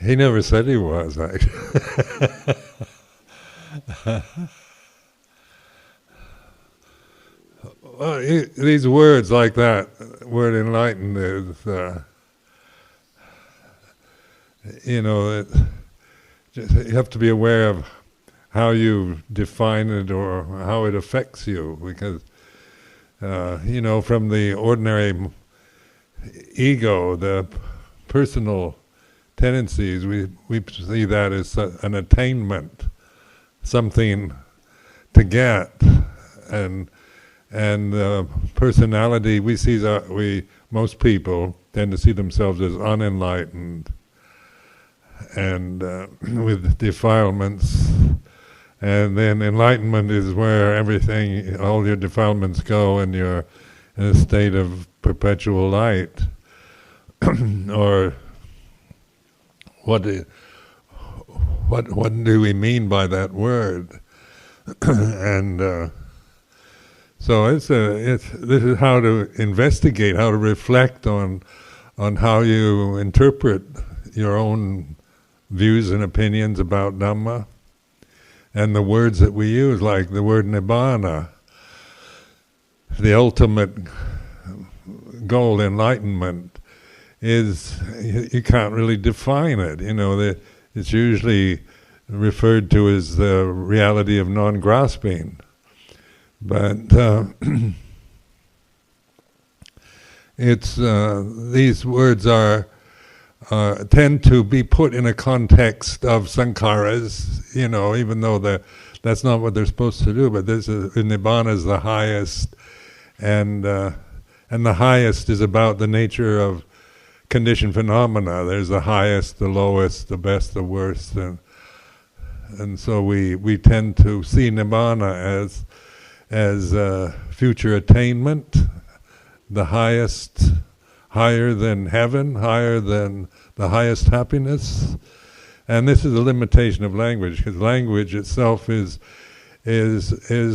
He never said he was, actually. Well, these words like that, word enlightened is, you have to be aware of how you define it or how it affects you, because, from the ordinary ego, the personal tendencies, we see that as an attainment, something to get, and personality, we see that most people tend to see themselves as unenlightened and with defilements, and then enlightenment is where all your defilements go, and you're in a state of perpetual light. Or what do we mean by that word? And so this is how to investigate, how to reflect on how you interpret your own views and opinions about Dhamma, and the words that we use, like the word Nibbana, the ultimate goal, enlightenment, is you can't really define it. It's usually referred to as the reality of non-grasping. But these words tend to be put in a context of sankharas, even though that's not what they're supposed to do. But Nibbana is the highest, and the highest is about the nature of conditioned phenomena. There's the highest, the lowest, the best, the worst, and so we tend to see Nibbana as future attainment, the highest, higher than heaven, higher than the highest happiness. And this is a limitation of language, because language itself is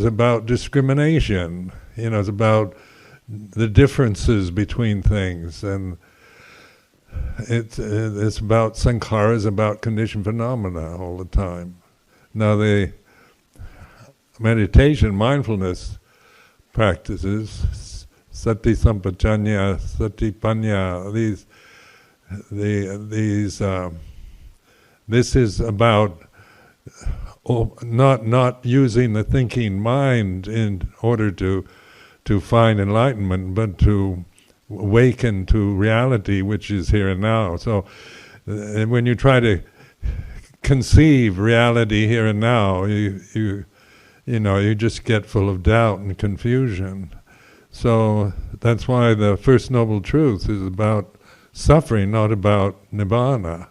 about discrimination. It's about the differences between things, and it's about sankharas, about conditioned phenomena all the time. Now the meditation, mindfulness practices, sati sampajanya, sati panya, this is about not using the thinking mind in order to find enlightenment, but to awaken to reality, which is here and now. So when you try to conceive reality here and now, you just get full of doubt and confusion. So that's why the First Noble Truth is about suffering, not about Nibbana.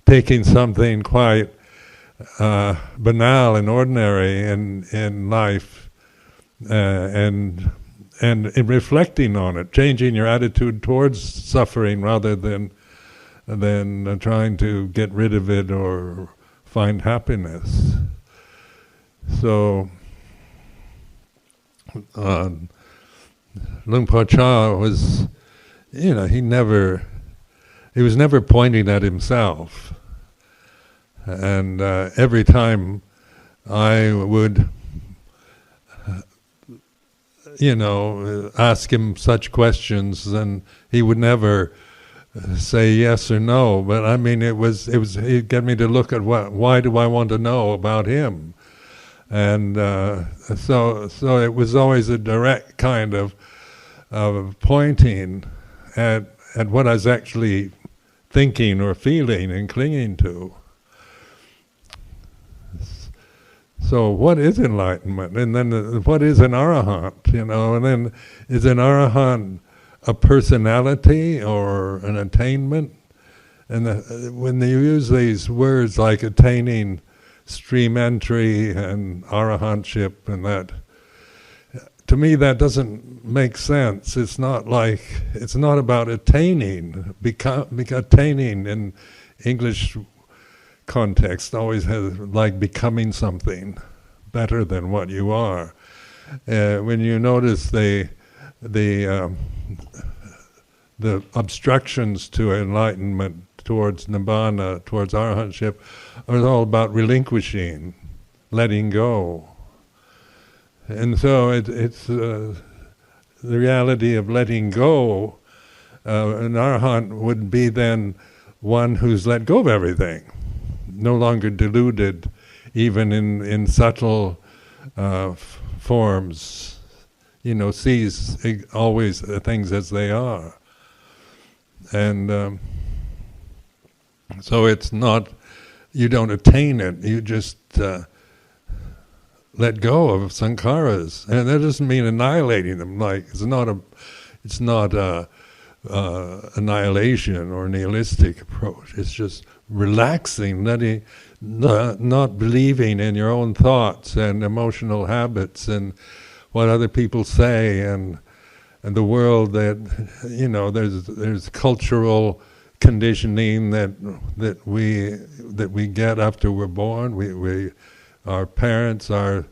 Taking something quite banal and ordinary in life, and reflecting on it, changing your attitude towards suffering rather than trying to get rid of it or find happiness. So Luang Por Chah was, he was never pointing at himself. And every time I would, ask him such questions, and he would never say yes or no. But I mean, he'd get me to look at why do I want to know about him? And so it was always a direct kind of pointing at what I was actually thinking or feeling and clinging to. So what is enlightenment? And then what is an arahant? And then is an arahant a personality or an attainment? And when you use these words like attaining stream entry and arahantship and that, to me that doesn't make sense. It's not about attaining. Attaining in English context always has like becoming something better than what you are. When you notice the the obstructions to enlightenment, towards nibbana, towards arahantship, are all about relinquishing, letting go. And so it's the reality of letting go. An arahant would be then one who's let go of everything, no longer deluded, even in subtle forms, sees always things as they are. And so it's not, you don't attain it, you just let go of sankharas. And that doesn't mean annihilating them, like it's not annihilation or nihilistic approach. It's just relaxing, letting, not believing in your own thoughts and emotional habits and what other people say and the world that, there's cultural conditioning that we get after we're born. Our parents, our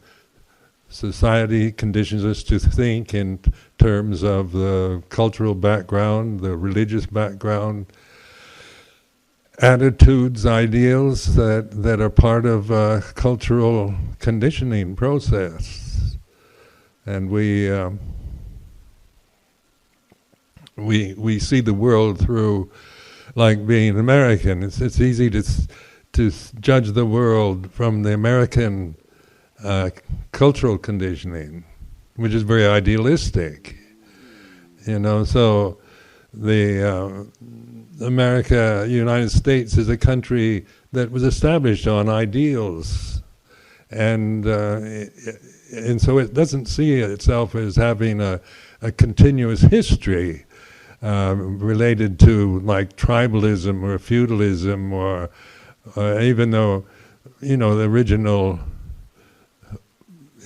society conditions us to think in terms of the cultural background, the religious background, attitudes, ideals that are part of a cultural conditioning process. And we see the world through, like being American. It's easy to judge the world from the American cultural conditioning, which is very idealistic. So the United States is a country that was established on ideals, and so it doesn't see itself as having a continuous history related to like tribalism or feudalism, or even though the original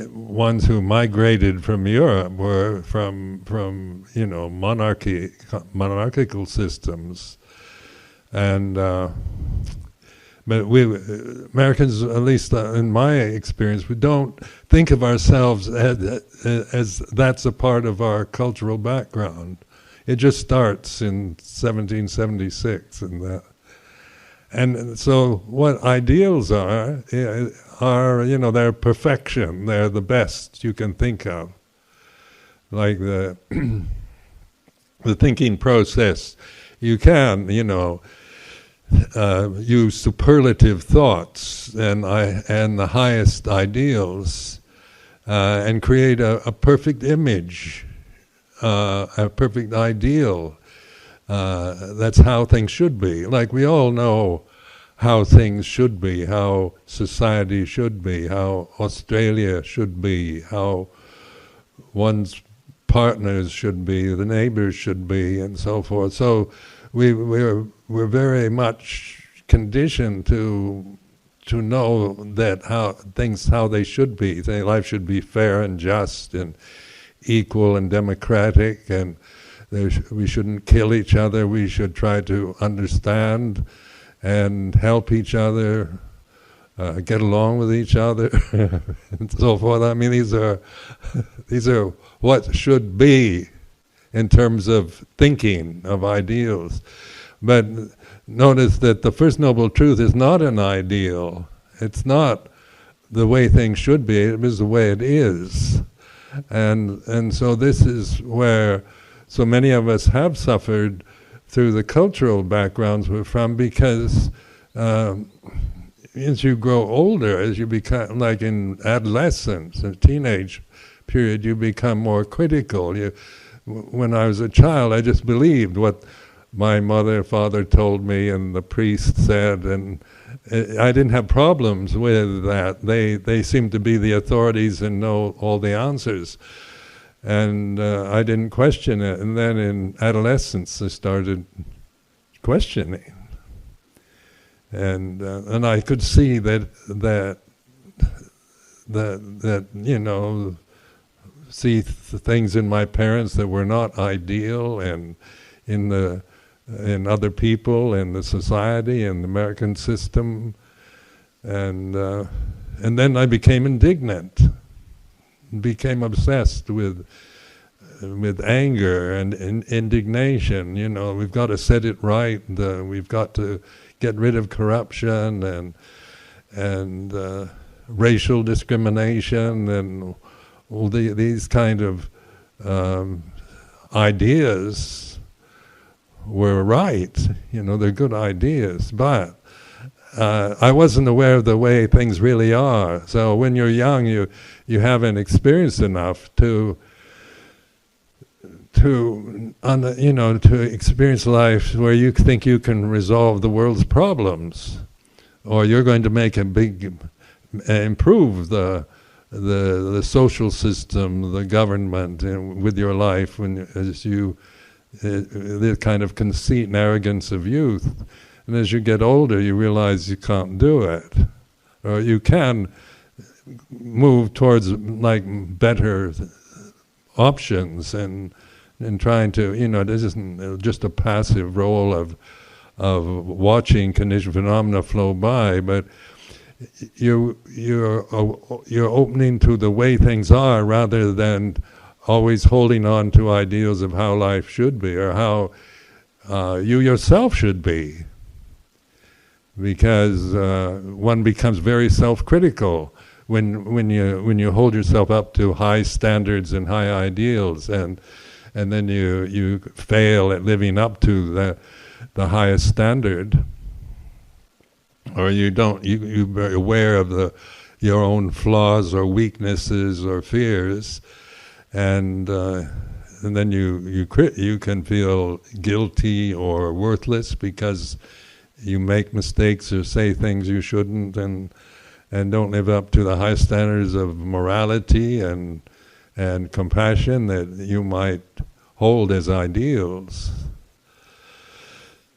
ones who migrated from Europe were from monarchical systems, and but we Americans, at least in my experience, we don't think of ourselves as that's a part of our cultural background. It just starts in 1776 and that. And so what ideals are they're perfection, they're the best you can think of. Like the the thinking process, you can, use superlative thoughts and the highest ideals and create a perfect image, a perfect ideal. That's how things should be. Like we all know how things should be, how society should be, how Australia should be, how one's partners should be, the neighbors should be, and so forth. So we're very much conditioned to know that how they should be. Life should be fair and just and equal and democratic, and we shouldn't kill each other. We should try to understand and help each other, get along with each other, and so forth. I mean, these are what should be in terms of thinking of ideals. But notice that the First Noble Truth is not an ideal. It's not the way things should be. It is the way it is, and so this is where so many of us have suffered through the cultural backgrounds we're from, because as you grow older, as you become, like in adolescence and teenage period, you become more critical. When I was a child, I just believed what my mother and father told me and the priest said, and I didn't have problems with that. They seemed to be the authorities and know all the answers. And I didn't question it. And then in adolescence, I started questioning, and I could see that see things in my parents that were not ideal, and in other people, in the society, in the American system, and then I became indignant. Became obsessed with with anger and indignation. We've got to set it right. We've got to get rid of corruption and racial discrimination and all these kind of ideas were right. They're good ideas, but I wasn't aware of the way things really are. So when you're young, you haven't experienced enough to experience life where you think you can resolve the world's problems, or you're going to make a big improve the social system, the government, with your life, the kind of conceit and arrogance of youth. And as you get older, you realize you can't do it, or you can move towards better options and trying to, this isn't just a passive role of watching conditioned phenomena flow by, but you're opening to the way things are rather than always holding on to ideals of how life should be or how you yourself should be. Because one becomes very self-critical when you hold yourself up to high standards and high ideals, and then you fail at living up to the highest standard, or you're aware of your own flaws or weaknesses or fears, and then you can feel guilty or worthless because you make mistakes or say things you shouldn't, and don't live up to the high standards of morality and compassion that you might hold as ideals.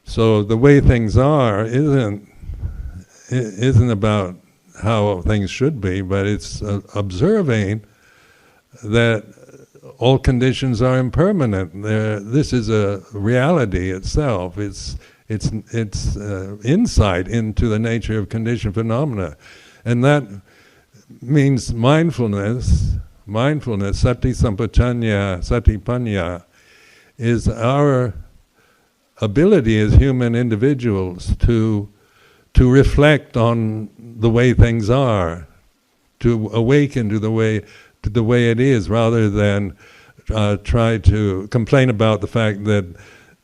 So the way things are isn't about how things should be, but it's observing that all conditions are impermanent. This is a reality itself. It's insight into the nature of conditioned phenomena, and that means mindfulness, sati sampajanya, satipanya, is our ability as human individuals to reflect on the way things are, to awaken to the way it is, rather than try to complain about the fact that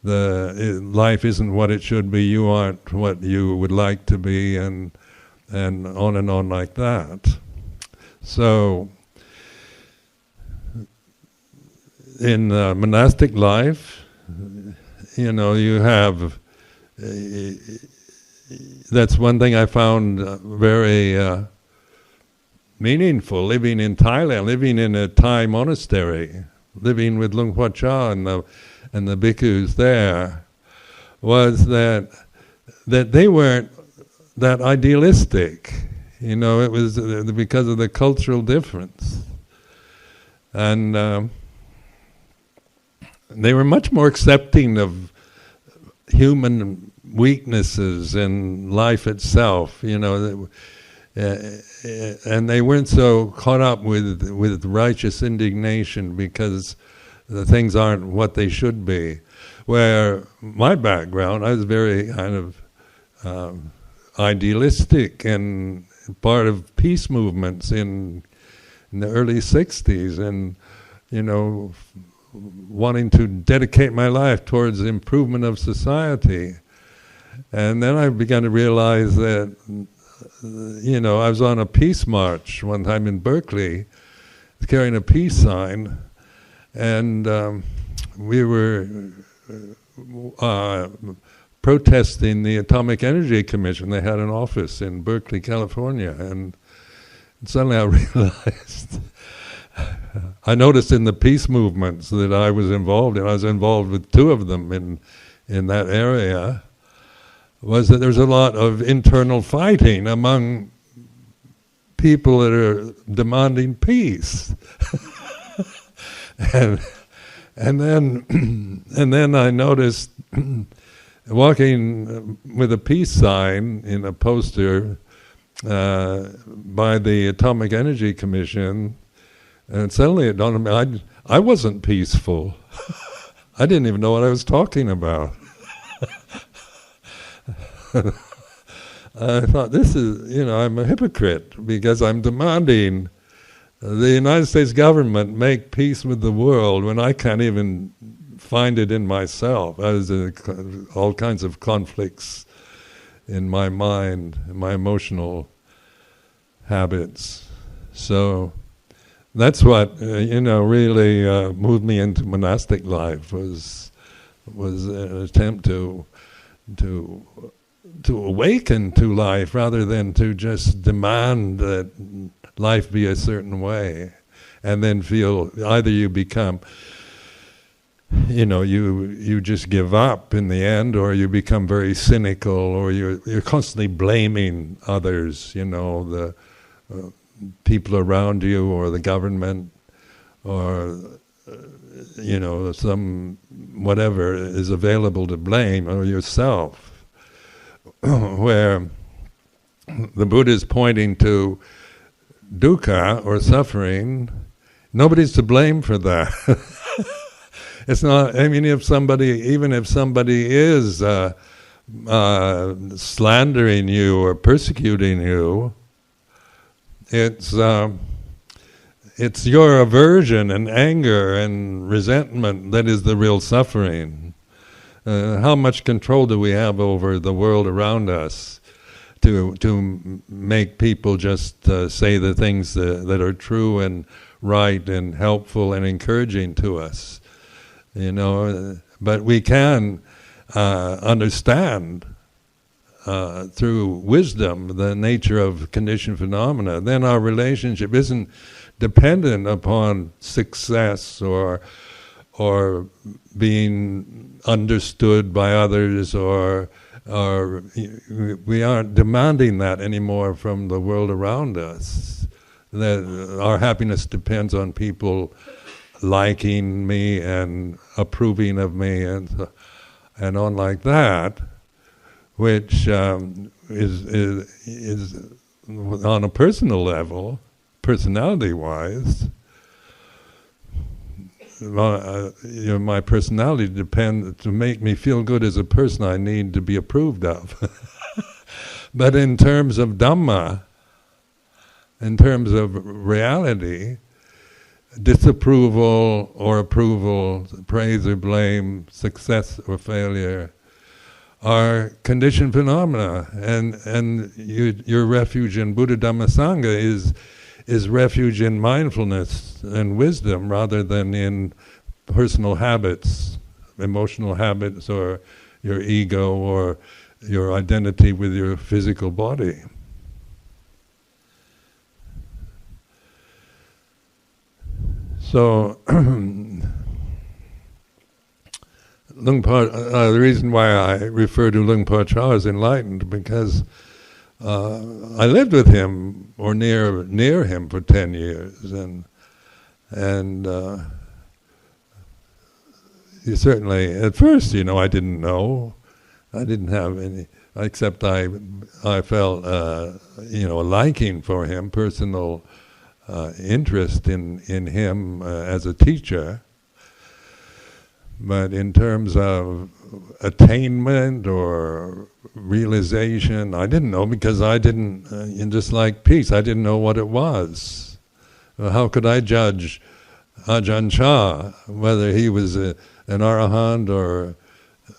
life isn't what it should be, you aren't what you would like to be, and on like that. So in monastic life, you have that's one thing I found very meaningful, living in Thailand, living in a Thai monastery, living with Luang Por Chah and the bhikkhus there, was that they weren't that idealistic. It was because of the cultural difference. And they were much more accepting of human weaknesses and life itself, and they weren't so caught up with righteous indignation because the things aren't what they should be. Where my background, I was very kind of idealistic and part of peace movements in the early 60s, and wanting to dedicate my life towards the improvement of society. And then I began to realize that, I was on a peace march one time in Berkeley, carrying a peace sign, and we were protesting the Atomic Energy Commission. They had an office in Berkeley, California, and suddenly I realized, I noticed in the peace movements that I was involved in, I was involved with two of them in that area, was that there's a lot of internal fighting among people that are demanding peace. and then I noticed walking with a peace sign in a poster by the Atomic Energy Commission, And suddenly it dawned on me, I wasn't peaceful. I didn't even know what I was talking about. I thought, this is, I'm a hypocrite because I'm demanding the United States government make peace with the world when I can't even find it in myself. I was in all kinds of conflicts in my mind, in my emotional habits. So that's what really moved me into monastic life, was an attempt to awaken to life rather than to just demand that life be a certain way, and then feel either you become, you just give up in the end, or you become very cynical, or you're constantly blaming others, the people around you, or the government, or some whatever is available to blame, or yourself. Where the Buddha is pointing to dukkha, or suffering, nobody's to blame for that. It's not, even if somebody is slandering you or persecuting you, it's your aversion and anger and resentment that is the real suffering. How much control do we have over the world around us to make people just say the things that are true and right and helpful and encouraging to us? But we can understand through wisdom the nature of conditioned phenomena. Then our relationship isn't dependent upon success or being understood by others, or we aren't demanding that anymore from the world around us. That our happiness depends on people liking me and approving of me and on like that, which is on a personal level, personality-wise. My personality depends, to make me feel good as a person, I need to be approved of. But in terms of Dhamma, in terms of reality, disapproval or approval, praise or blame, success or failure, are conditioned phenomena, and your refuge in Buddha Dhamma Sangha is refuge in mindfulness and wisdom rather than in personal habits, emotional habits, or your ego, or your identity with your physical body. So, the reason why I refer to Luang Por Chah as enlightened, because I lived with him, or near him, for 10 years, and you certainly, at first, I didn't know, I didn't have any, except I felt, a liking for him, personal interest in him as a teacher. But in terms of attainment or realization, I didn't know, because I didn't, just like peace, I didn't know what it was. How could I judge Ajahn Chah, whether he was an arahant or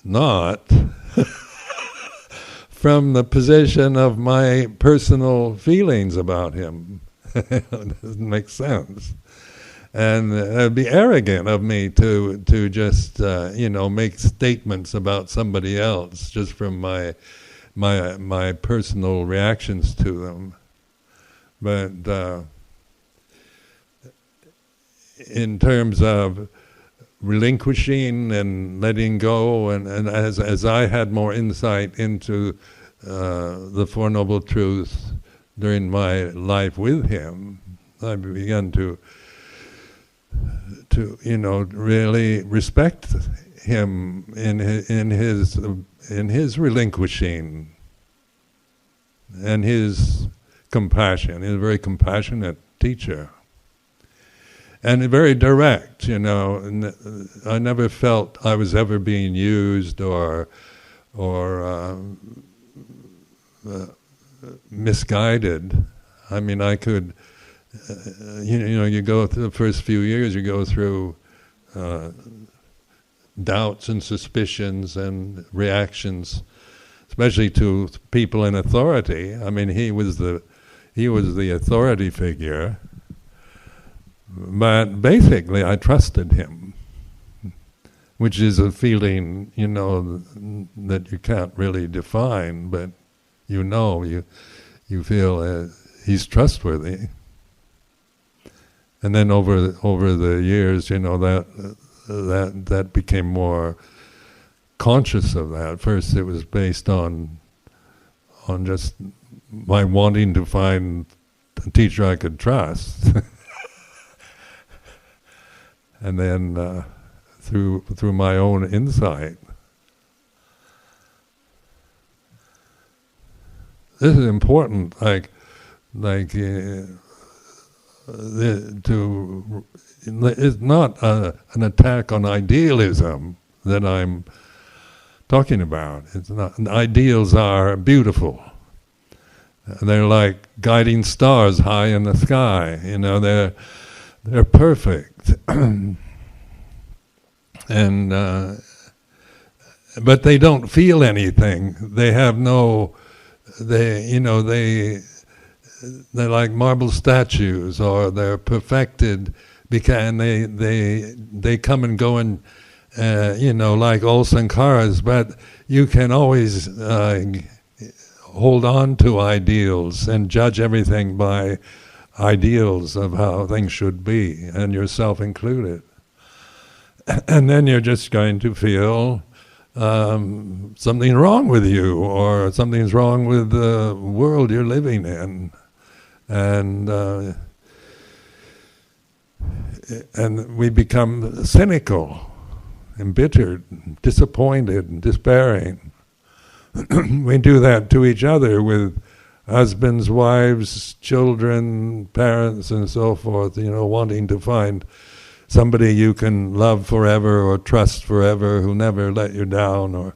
not, from the position of my personal feelings about him? It doesn't make sense. And it would be arrogant of me to just make statements about somebody else just from my personal reactions to them. But in terms of relinquishing and letting go, and as I had more insight into the Four Noble Truths during my life with him, I began to really respect him in his relinquishing and his compassion. He's a very compassionate teacher. and very direct, you know. And I never felt I was ever being used or misguided. I mean, I could, you know, you go through the first few years, you go through doubts and suspicions and reactions, especially to people in authority. I mean, he was the authority figure, but basically I trusted him, which is a feeling, you know, that you can't really define, but you know, you feel he's trustworthy. And then over the years, you know, that became more conscious of that. First, it was based on just my wanting to find a teacher I could trust, and then through my own insight. This is important. It's not an attack on idealism that I'm talking about. It's not. Ideals are beautiful. They're like guiding stars high in the sky. You know, they're perfect, and but they don't feel anything. They have no. They're like marble statues, or they're perfected, and they come and go and you know, like all sankharas. But you can always hold on to ideals and judge everything by ideals of how things should be, and yourself included. And then you're just going to feel something wrong with you, or something's wrong with the world you're living in, and we become cynical, embittered, disappointed, and despairing. We do that to each other with husbands, wives, children, parents, and so forth, you know, wanting to find somebody you can love forever or trust forever, who never let you down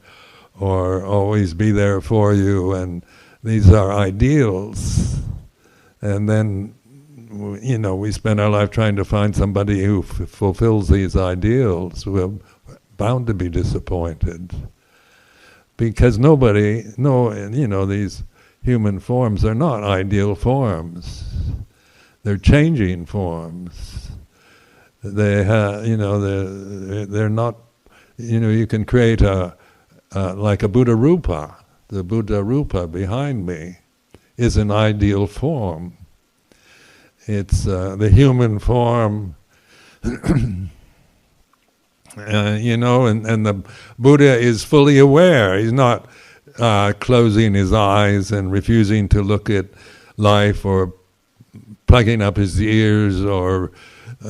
or always be there for you. And these are ideals. And then, you know, we spend our life trying to find somebody who fulfills these ideals. We're bound to be disappointed. Because you know, these human forms are not ideal forms. They're changing forms. They have, you know, they're not, you know, you can create like a Buddha Rupa. The Buddha Rupa behind me is an ideal form. It's the human form, you know, and the Buddha is fully aware. He's not closing his eyes and refusing to look at life, or plugging up his ears, or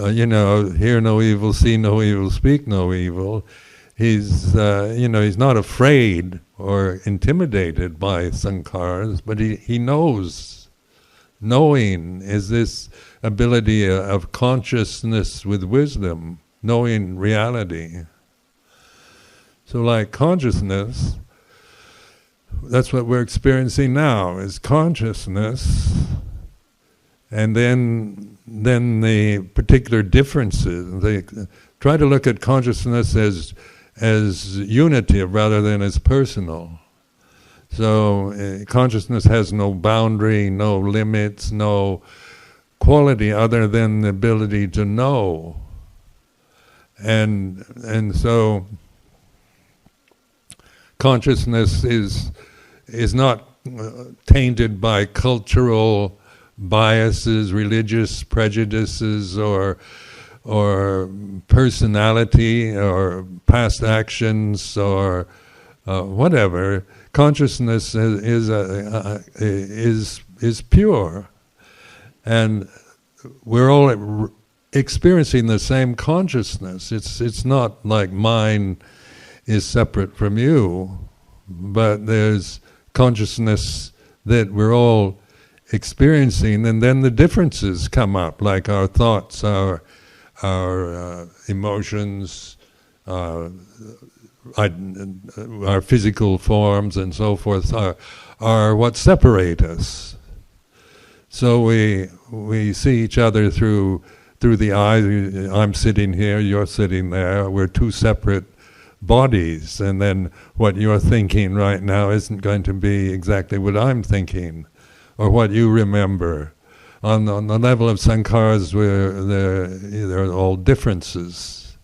you know, hear no evil, see no evil, speak no evil. He's, you know, he's not afraid or intimidated by sankharas, but he knows. Knowing is this ability of consciousness with wisdom, knowing reality. So like consciousness, that's what we're experiencing now, is consciousness, and then the particular differences. They try to look at consciousness as unitive rather than as personal. So consciousness has no boundary, no limits, no quality other than the ability to know. And so consciousness is not tainted by cultural biases, religious prejudices, or personality, or past actions, or whatever. Consciousness is pure, and we're all experiencing the same consciousness. It's not like mine is separate from you, but there's consciousness that we're all experiencing, and then the differences come up, like our thoughts, our our emotions, our physical forms and so forth are what separate us. So we see each other through the eyes. I'm sitting here, you're sitting there. We're two separate bodies, and then what you're thinking right now isn't going to be exactly what I'm thinking, or what you remember. On the level of sankharas, there are all differences.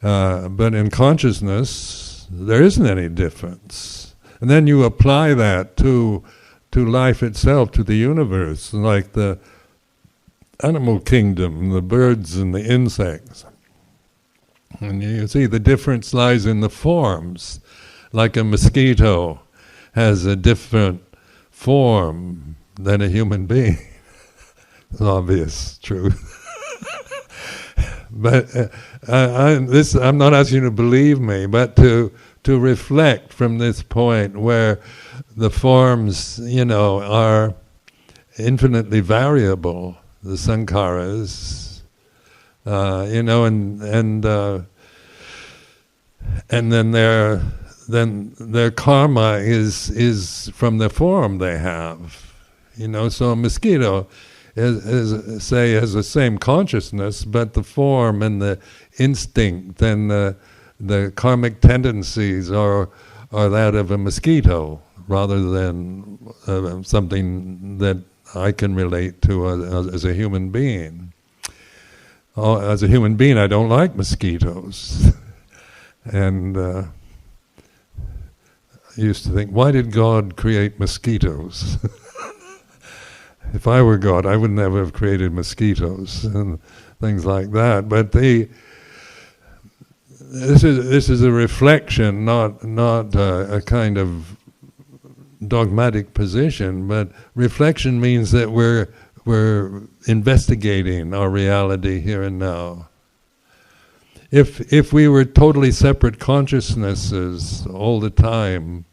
But in consciousness, there isn't any difference. And then you apply that to life itself, to the universe, like the animal kingdom, the birds and the insects. And you see the difference lies in the forms. Like a mosquito has a different form than a human being. It's obvious truth. But I'm not asking you to believe me, but to reflect from this point where the forms, are infinitely variable, the sankharas, and then their karma is from the form they have. So a mosquito has the same consciousness, but the form and the instinct and the karmic tendencies are that of a mosquito rather than something that I can relate to as a human being. As a human being, I don't like mosquitoes. And I used to think, why did God create mosquitoes? If I were God, I would never have created mosquitoes and things like that. But this is a reflection, not a kind of dogmatic position. But reflection means that we're investigating our reality here and now. If we were totally separate consciousnesses all the time,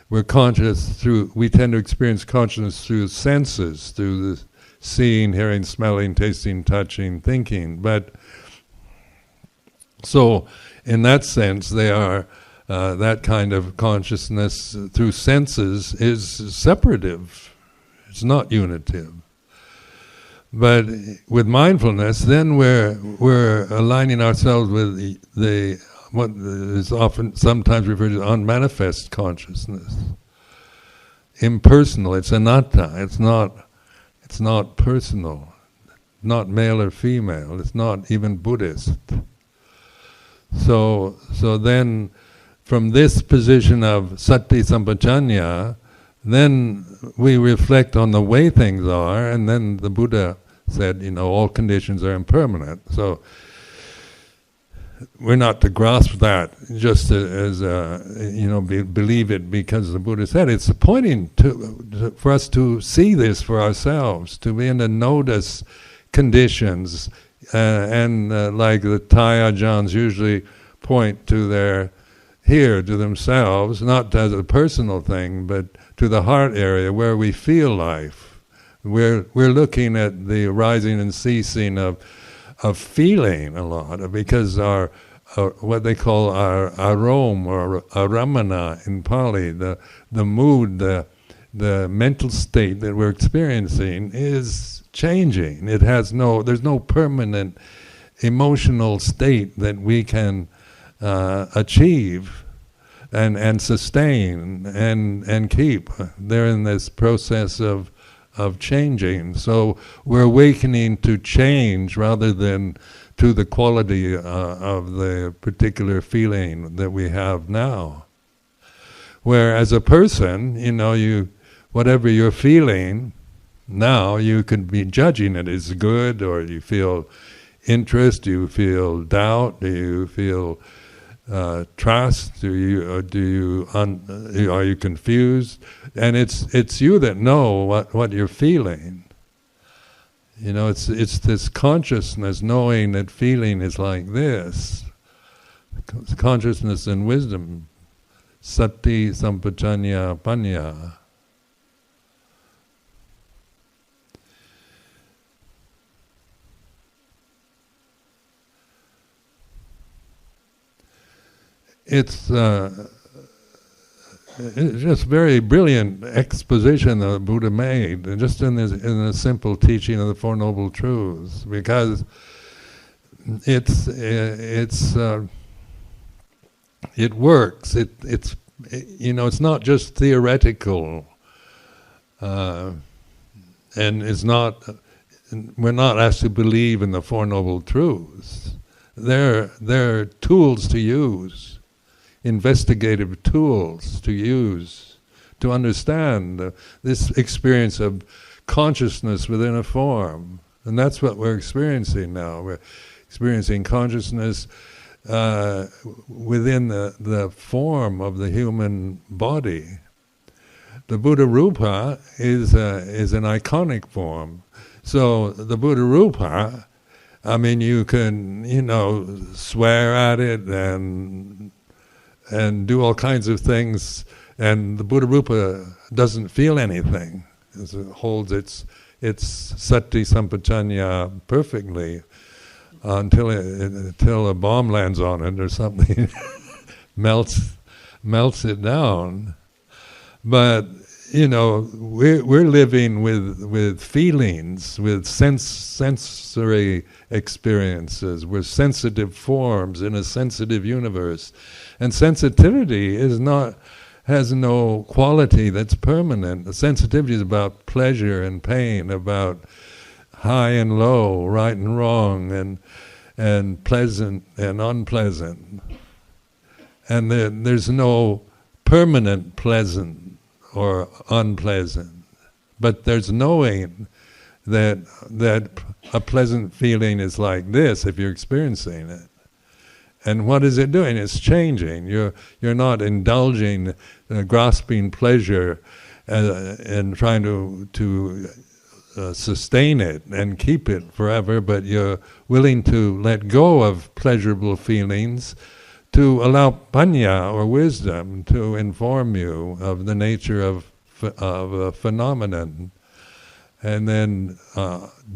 we tend to experience consciousness through senses, through the seeing, hearing, smelling, tasting, touching, thinking. But so, in that sense, they are that kind of consciousness through senses is separative. It's not unitive. But with mindfulness, then we're aligning ourselves with what is sometimes referred to as unmanifest consciousness. Impersonal, it's anatta, it's not personal, not male or female, it's not even Buddhist. So then from this position of sati sampajanya, then we reflect on the way things are, and then the Buddha said, all conditions are impermanent. So we're not to grasp that just as believe it because the Buddha said. It's pointing for us to see this for ourselves, to begin to notice conditions, and like the Thai Ajahns usually point to themselves, not as a personal thing, but to the heart area where we feel life. We're looking at the rising and ceasing of feeling a lot, because our what they call our arom or aramana in Pali, the mood, the mental state that we're experiencing is changing. There's no permanent emotional state that we can achieve and sustain and keep. They're in this process of changing. So we're awakening to change rather than to the quality of the particular feeling that we have now. Where as a person, whatever you're feeling now, you could be judging it as good, or you feel interest, you feel doubt, you feel trust, are you confused? And it's you that know what you're feeling. It's this consciousness knowing that feeling is like this. Consciousness and wisdom. Sati sampajanya panya. it's just very brilliant exposition that the Buddha made, just in the simple teaching of the Four Noble Truths, because it works. It's it's not just theoretical, and it's not. We're not asked to believe in the Four Noble Truths. They're tools to use, investigative tools to use, to understand this experience of consciousness within a form. And that's what we're experiencing now. We're experiencing consciousness within the form of the human body. The Buddha Rupa is an iconic form. So the Buddha Rupa, I mean, you can, swear at it and do all kinds of things, and the Buddha Rupa doesn't feel anything. It holds its sati sampajanya perfectly until a bomb lands on it or something, melts it down. But we're living with feelings, with sensory experiences. We're sensitive forms in a sensitive universe, and sensitivity has no quality that's permanent. The sensitivity is about pleasure and pain, about high and low, right and wrong, and pleasant and unpleasant. And there's no permanent pleasant or unpleasant, but there's knowing that a pleasant feeling is like this if you're experiencing it. And what is it doing? It's changing. You're not indulging, grasping pleasure and trying to sustain it and keep it forever, but you're willing to let go of pleasurable feelings to allow panya, or wisdom, to inform you of the nature of a phenomenon. And then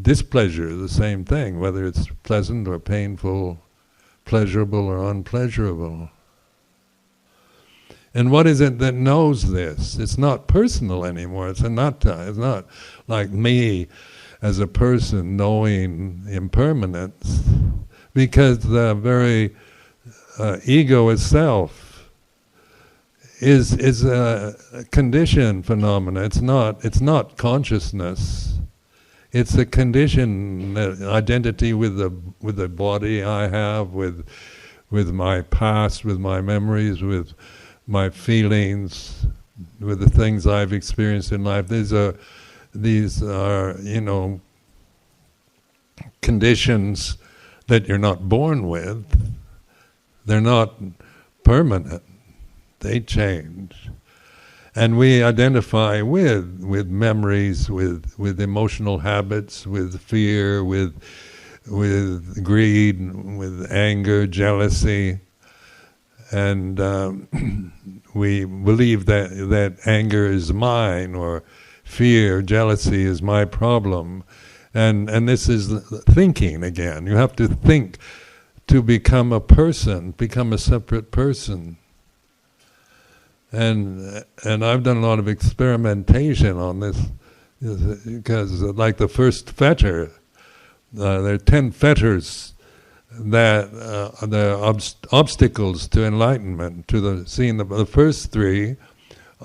displeasure, the same thing, whether it's pleasant or painful, pleasurable or unpleasurable. And what is it that knows this? It's not personal anymore. It's anatta. It's not like me as a person knowing impermanence, because the very ego itself is a conditioned phenomena. It's not consciousness. It's a condition, identity with the body I have, with my past, with my memories, with my feelings, with the things I've experienced in life. These are conditions that you're not born with. They're not permanent. They change. And we identify with memories, with emotional habits, with fear, with greed, with anger, jealousy. And we believe that anger is mine, or fear, jealousy is my problem. And this is thinking again. You have to think to become a person, become a separate person. And I've done a lot of experimentation on this, because like the first fetter, there are 10 fetters that are obstacles to enlightenment, to seeing the first 3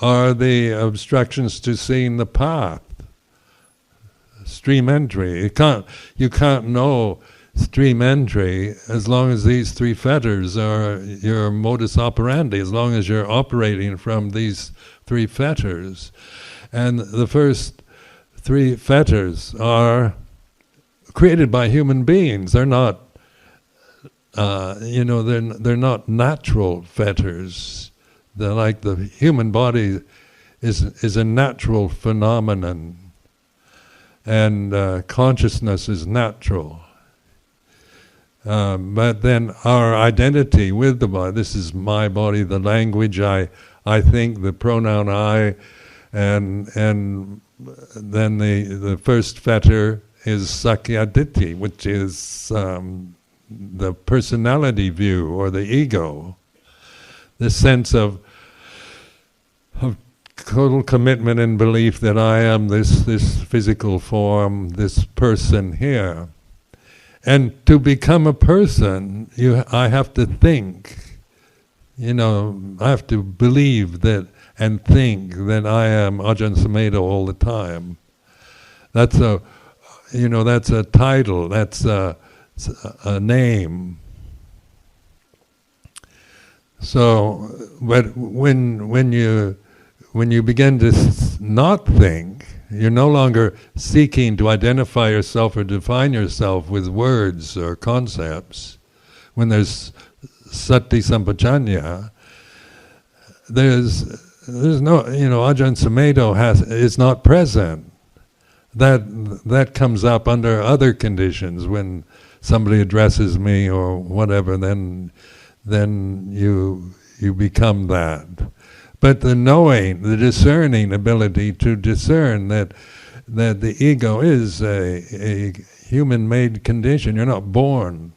are the obstructions to seeing the path, stream entry. You can't know stream entry as long as these 3 fetters are your modus operandi, as long as you're operating from these 3 fetters. And the first 3 fetters are created by human beings. They're not they're not natural fetters. They're like the human body is a natural phenomenon, and consciousness is natural. But then our identity with the body, this is my body, the language I think, the pronoun I, and then the first fetter is sakyaditi, which is the personality view, or the ego. this sense of total commitment and belief that I am this physical form, this person here. And to become a person, I have to think. I have to believe that and think that I am Ajahn Sumedho all the time. That's a title. That's a name. So, but when you begin to not think, you're no longer seeking to identify yourself or define yourself with words or concepts. When there's sati sampajanya, there's no, Ajahn Sumedho is not present. That comes up under other conditions when somebody addresses me or whatever. Then you become that. But the knowing, the discerning ability to discern that the ego is a human-made condition. You're not born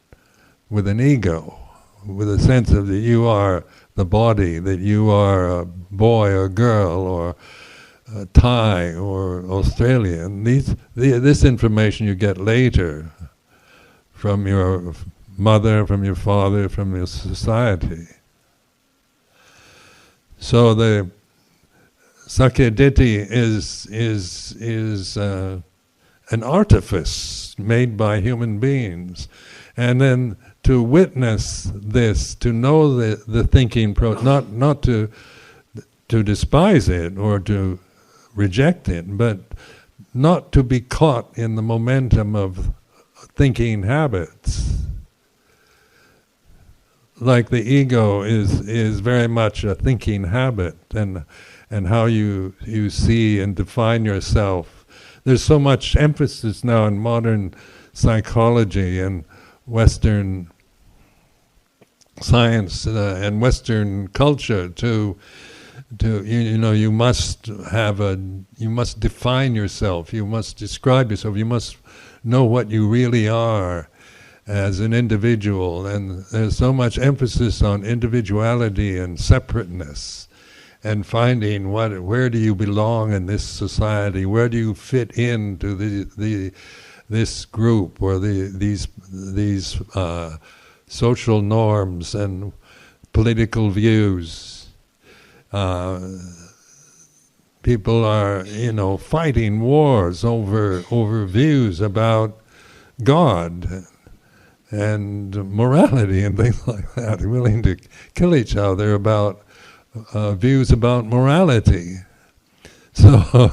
with an ego, with a sense of that you are the body, that you are a boy or girl or Thai or Australian. This information you get later from your mother, from your father, from your society. So the Sakya Ditti is an artifice made by human beings, and then to witness this, to know the thinking not to despise it or to reject it, but not to be caught in the momentum of thinking habits. Like the ego is very much a thinking habit, and how you see and define yourself. There's so much emphasis now in modern psychology and Western science and Western culture to you must define yourself, you must describe yourself, you must know what you really are as an individual, and there's so much emphasis on individuality and separateness, and finding where do you belong in this society, where do you fit into this group or these social norms and political views. People are fighting wars over views about God and morality and things like that, willing to kill each other about views about morality. So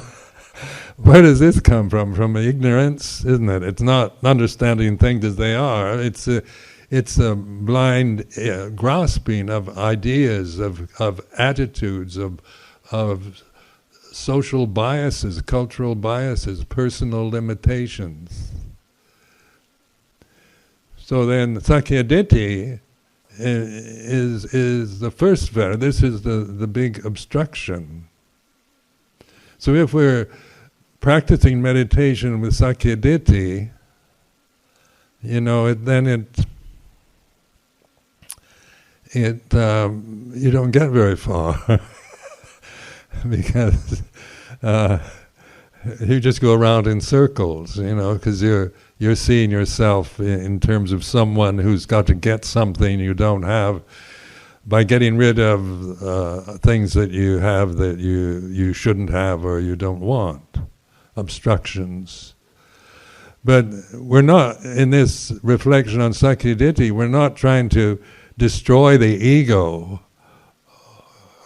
where does this come from? From ignorance, isn't it? It's not understanding things as they are. It's a blind grasping of ideas, of attitudes, of social biases, cultural biases, personal limitations. So then Sakya Ditti is the first variant. This is the big obstruction. So if we're practicing meditation with Sakya Ditti, then you don't get very far because you just go around in circles, because you're seeing yourself in terms of someone who's got to get something you don't have by getting rid of things that you have that you shouldn't have or you don't want, obstructions. But we're not, in this reflection on Sakya Ditti, we're not trying to destroy the ego,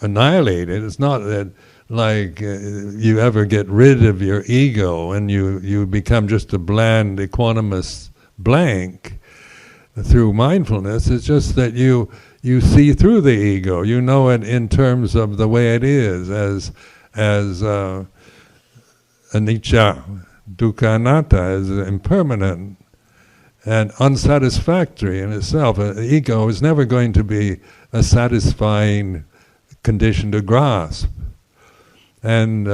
annihilate it. It's not that you ever get rid of your ego and you become just a bland, equanimous blank through mindfulness. It's just that you see through the ego. You know it in terms of the way it is, as anicca, dukkha, anatta, as impermanent and unsatisfactory in itself. The ego is never going to be a satisfying condition to grasp. And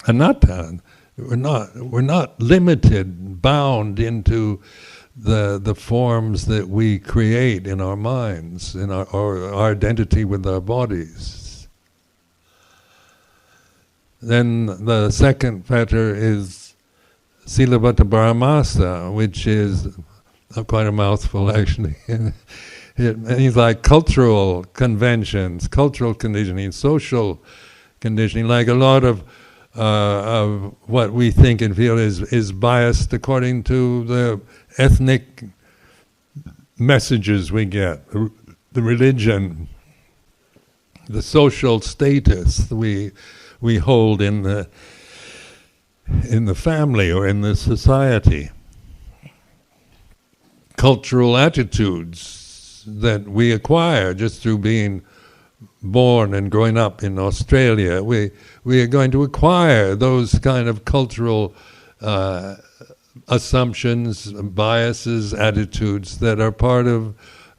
anatta, we're not limited, bound into the forms that we create in our minds, in our identity with our bodies. Then the second fetter is Silabbata Paramasa, which is quite a mouthful actually. It means like cultural conventions, cultural conditioning, social conditioning, like a lot of what we think and feel is biased according to the ethnic messages we get, the religion, the social status we hold in the family or in the society, cultural attitudes that we acquire just through being born and growing up in Australia. We are going to acquire those kind of cultural assumptions, biases, attitudes that are part of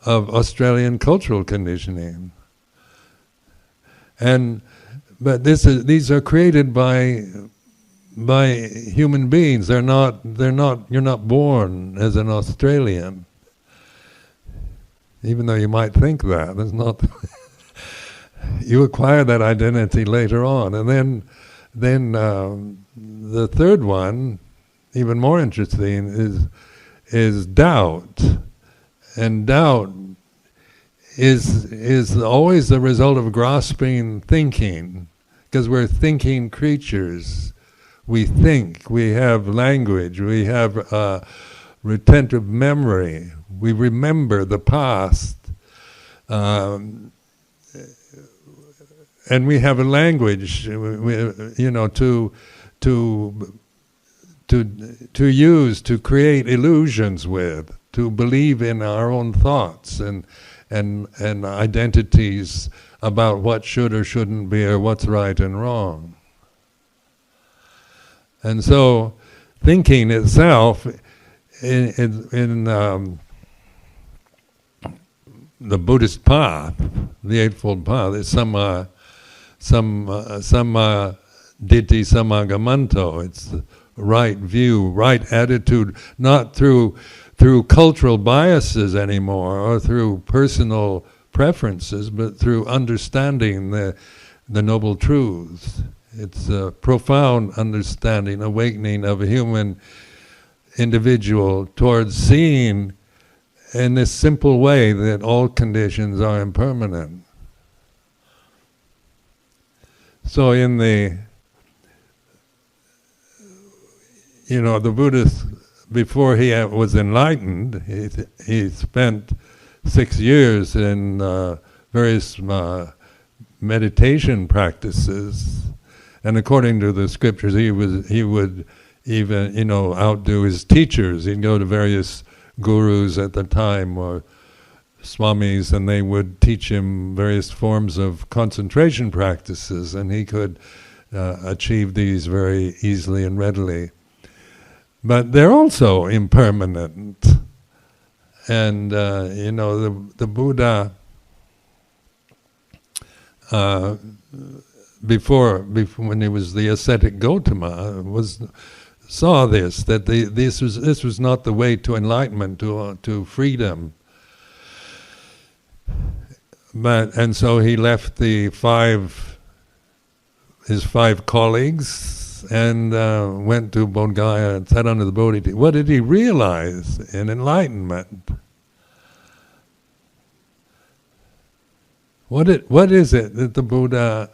Australian cultural conditioning. But these are created by human beings. You're not born as an Australian, even though you might think that. It's not. You acquire that identity later on, and then the third one, even more interesting, is doubt, and doubt is always the result of grasping thinking, because we're thinking creatures. We think, we have language, we have retentive memory, we remember the past, and we have a language, to use, to create illusions with, to believe in our own thoughts and identities about what should or shouldn't be, or what's right and wrong. And so, thinking itself, in the Buddhist path, the Eightfold Path, is samma ditti samagamanto. It's the right view, right attitude, not through cultural biases anymore, or through personal preferences, but through understanding the Noble Truths. It's a profound understanding, awakening of a human individual towards seeing in this simple way that all conditions are impermanent. So in the Buddhist, before he was enlightened, he spent 6 years in various meditation practices. And according to the scriptures, he would even outdo his teachers. He'd go to various gurus at the time, or swamis, and they would teach him various forms of concentration practices, and he could achieve these very easily and readily. But they're also impermanent, and the Buddha. Before when he was the ascetic Gautama, saw this, that this was not the way to enlightenment, to freedom. And so he left his 5 colleagues and went to Bodh Gaya and sat under the Bodhi tree. What did he realize in enlightenment? What is it that the Buddha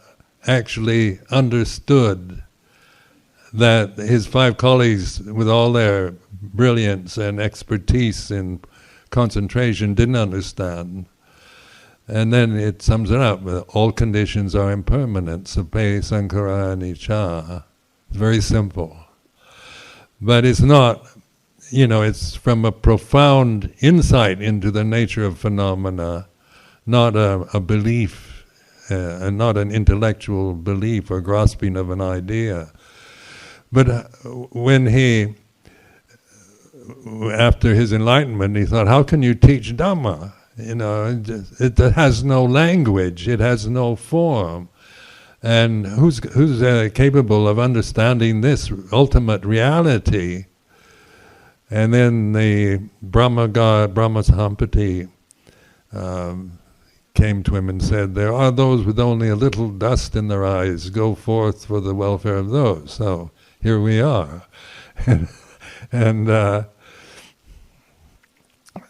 actually understood that his 5 colleagues, with all their brilliance and expertise in concentration, didn't understand? And then it sums it up: all conditions are impermanent, sabbe sankhara anicca. It's very simple. But it's not, it's from a profound insight into the nature of phenomena, not a belief, and not an intellectual belief or grasping of an idea. But when after his enlightenment, he thought, how can you teach Dhamma? It has no language, it has no form. And who's capable of understanding this ultimate reality And then the Brahma god, Brahma Sampati, came to him and said, there are those with only a little dust in their eyes, go forth for the welfare of those. So here we are. and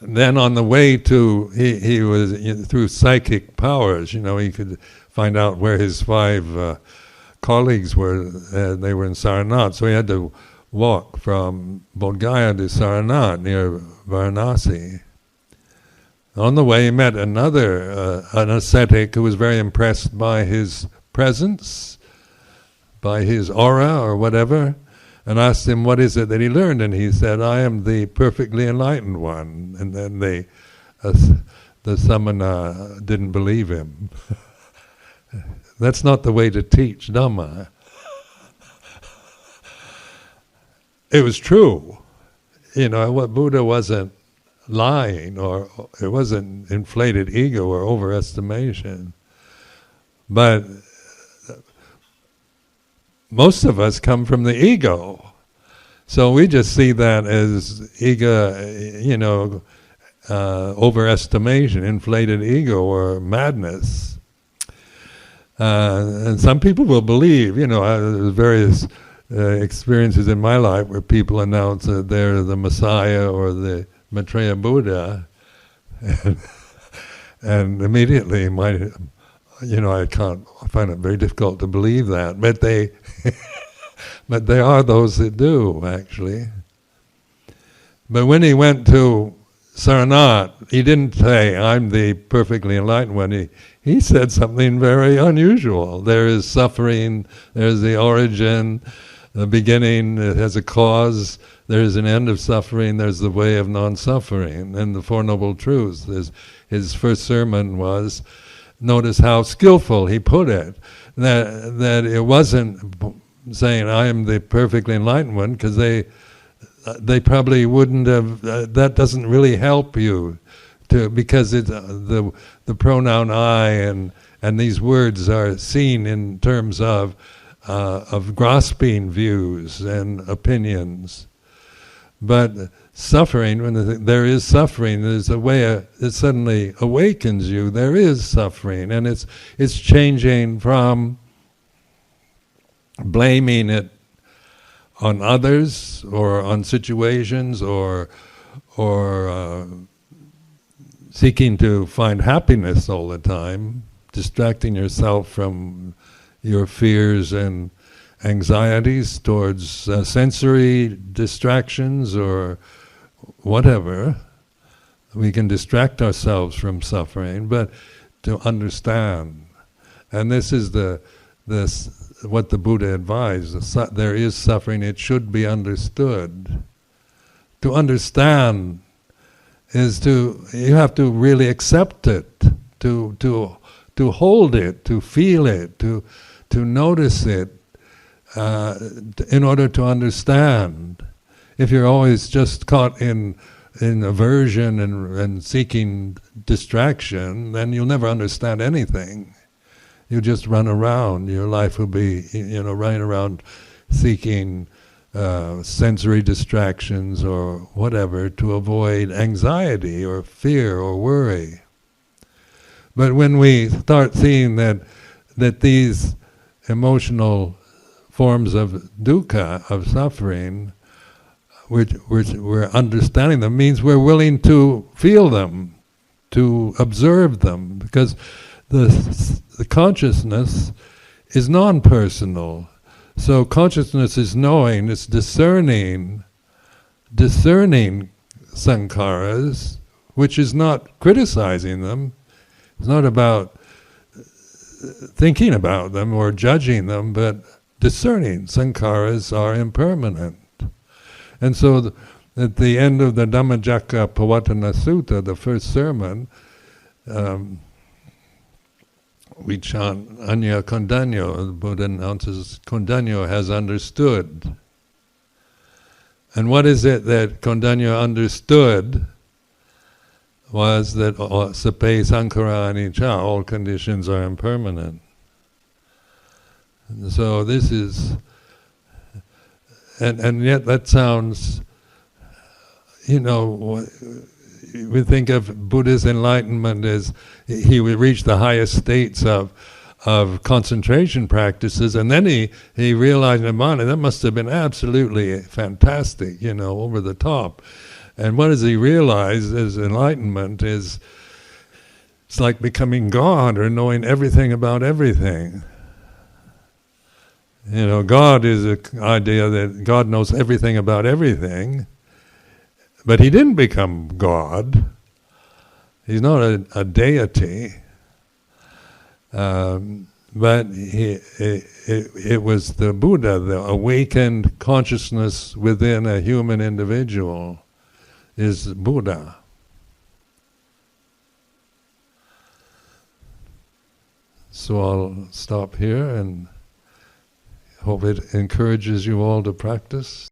then on the way to, he was, through psychic powers, he could find out where his 5 colleagues were. They were in Saranath, so he had to walk from Bodh Gaya to Saranath near Varanasi. On the way he met another, an ascetic who was very impressed by his presence, by his aura or whatever, and asked him what is it that he learned, and he said, I am the perfectly enlightened one. And then the samana didn't believe him. That's not the way to teach Dhamma. It was true. What Buddha wasn't lying, or it wasn't inflated ego or overestimation. But most of us come from the ego. So we just see that as ego, overestimation, inflated ego, or madness. And some people will believe, there's various experiences in my life where people announce that they're the Messiah or the Maitreya Buddha, and immediately I find it very difficult to believe that, but but there are those that do, actually. But when he went to Saranath, he didn't say, I'm the perfectly enlightened one. He said something very unusual. There is suffering, there's the origin, the beginning, it has a cause, there's an end of suffering, there's the way of non-suffering, and the Four Noble Truths. His first sermon was, notice how skillful he put it, that it wasn't saying, I am the perfectly enlightened one, because they probably wouldn't have, that doesn't really help you, because it's the pronoun I and these words are seen in terms of grasping views and opinions. But suffering, when there is suffering, there's a way it suddenly awakens you. There is suffering, and it's changing from blaming it on others or on situations or seeking to find happiness all the time, distracting yourself from your fears and anxieties towards sensory distractions or whatever. We can distract ourselves from suffering, but to understand. And this is what the Buddha advised. There is suffering, it should be understood. To understand is you have to really accept it, to hold it, to feel it, to notice it, in order to understand. If you're always just caught in aversion and seeking distraction, then you'll never understand anything. You just run around. Your life will be, running around seeking sensory distractions or whatever to avoid anxiety or fear or worry. But when we start seeing that these emotional forms of dukkha, of suffering, which we're understanding them, means we're willing to feel them, to observe them, because the consciousness is non-personal. So consciousness is knowing, it's discerning sankharas, which is not criticizing them. It's not about thinking about them or judging them, but discerning. Sankharas are impermanent. And so at the end of the Dhammacakka Pavattana Sutta, the first sermon, we chant Anya Kondanyo. The Buddha announces Kondanyo has understood. And what is it that Kondanyo understood? Was that sape sankhara anicca, all conditions are impermanent. And so this is, and yet that sounds you know, we think of Buddha's enlightenment as he would reach the highest states of concentration practices, and then he realized Nibbana. That must have been absolutely fantastic, you know, over the top. And what does he realize as enlightenment is, it's like becoming God or knowing everything about everything. You know, God is an idea that God knows everything about everything, but he didn't become God. He's not a deity. But it was the Buddha, the awakened consciousness within a human individual is Buddha. So I'll stop here and hope it encourages you all to practice.